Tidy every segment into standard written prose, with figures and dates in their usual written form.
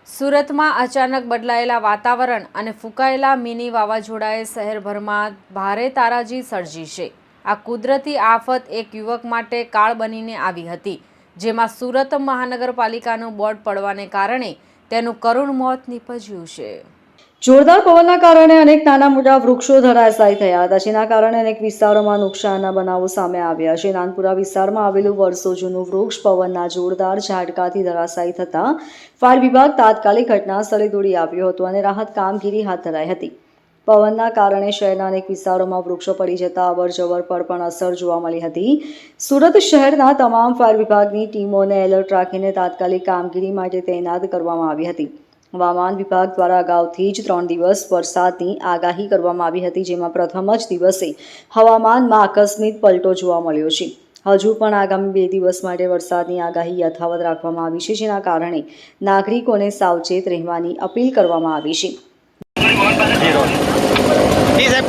સુરતમાં અચાનક બદલાયેલા વાતાવરણ અને ફૂંકાયેલા મિની વાવાઝોડાએ શહેરભરમાં ભારે તારાજી સર્જી છે। આ કુદરતી આફત એક યુવક માટે કાળ બનીને આવી હતી, જેમાં સુરત મહાનગરપાલિકાનું બોર્ડ પડવાને કારણે તેનું કરુણ મોત નીપજ્યું છે। જોરદાર પવનના કારણે અનેક નાના મોટા વૃક્ષો ધરાશાયી થયા હતા, જેના કારણે અનેક વિસ્તારોમાં નુકસાનના બનાવો સામે આવ્યા છે। નાનપુરા વિસ્તારમાં આવેલું વર્ષો જૂનું વૃક્ષ પવનના જોરદાર ઝાટકાથી ધરાશાયી થતા ફાયર વિભાગ તાત્કાલિક ઘટના સ્થળે દોડી આવ્યો હતો અને રાહત કામગીરી હાથ ધરાઈ હતી। પવનના કારણે શહેરના અનેક વિસ્તારોમાં વૃક્ષો પડી જતા અવરજવર પર પણ અસર જોવા મળી હતી। સુરત શહેરના તમામ ફાયર વિભાગની ટીમોને એલર્ટ રાખીને તાત્કાલિક કામગીરી માટે તૈનાત કરવામાં આવી હતી। હવામાન વિભાગ દ્વારા અગાઉથી જ 3 દિવસ વરસાદની આગાહી કરવામાં આવી હતી, જેમાં પ્રથમ જ દિવસે હવામાનમાં આકસ્મિક પલટો જોવા મળ્યો છે। હજુ પણ આગામી 2 દિવસ માટે વરસાદની આગાહી યથાવત રાખવામાં આવી છે, જેના કારણે નાગરિકોને સાવચેત રહેવાની અપીલ કરવામાં આવી છે।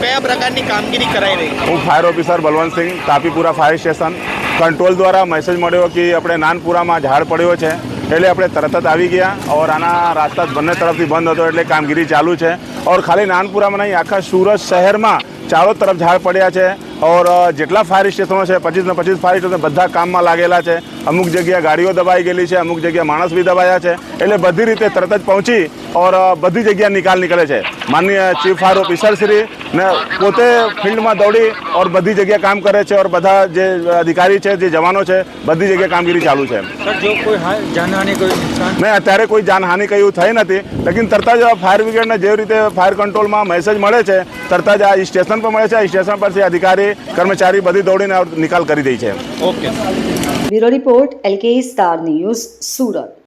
કયા પ્રકારની કામગીરી કરાઈ રહી? હું fire officer Balwantsinh, Tapipura fire station control દ્વારા મેસેજ મળ્યો કે આપણે નાનપુરામાં ઝાડ પડ્યો છે, એટલે આપણે તરત જ આવી ગયા और આના રાસ્તા બંને તરફથી બંધ હતો, એટલે કામગીરી ચાલુ છે। और ખાલી નાનપુરામાં નહીં, આખા સુરત શહેરમાં ચારો તરફ ઝાડ પડ્યા છે और જેટલા ફાયર સ્ટેશનો છે 25 ને 25 ફાયર સ્ટેશન બધા કામમાં લાગેલા છે। અમુક જગ્યાએ ગાડીઓ દબાઈ ગયેલી છે, અમુક જગ્યાએ માણસ બી દબાયા છે, એટલે બધી રીતે તરત જ પહોંચી और બધી જગ્યા નિકાલ નીકળે છે। માનનીય ચીફ ફાયર ઓફિસર શ્રી ને પોતે ફિલ્ડમાં દોડી और બધી જગ્યાએ કામ કરે છે और બધા જે અધિકારી છે, જે જવાનો છે, બધી જગ્યાએ કામગીરી ચાલુ છે। જો કોઈ જાનહાની કોઈ નુકસાન નહીં, અત્યારે કોઈ જાનહાનિ કઈ થઈ નથી, લેકિન તરત જ ફાયર બ્રિગેડને જે રીતે ફાયર કંટ્રોલમાં મેસેજ મળે છે, તરત જ આ સ્ટેશન પર મળે છે। આ સ્ટેશન પરથી અધિકારી કર્મચારી બધી દોડીને નિકાલ કરી દે છે। Okay. Bureau report LK star news, Surat.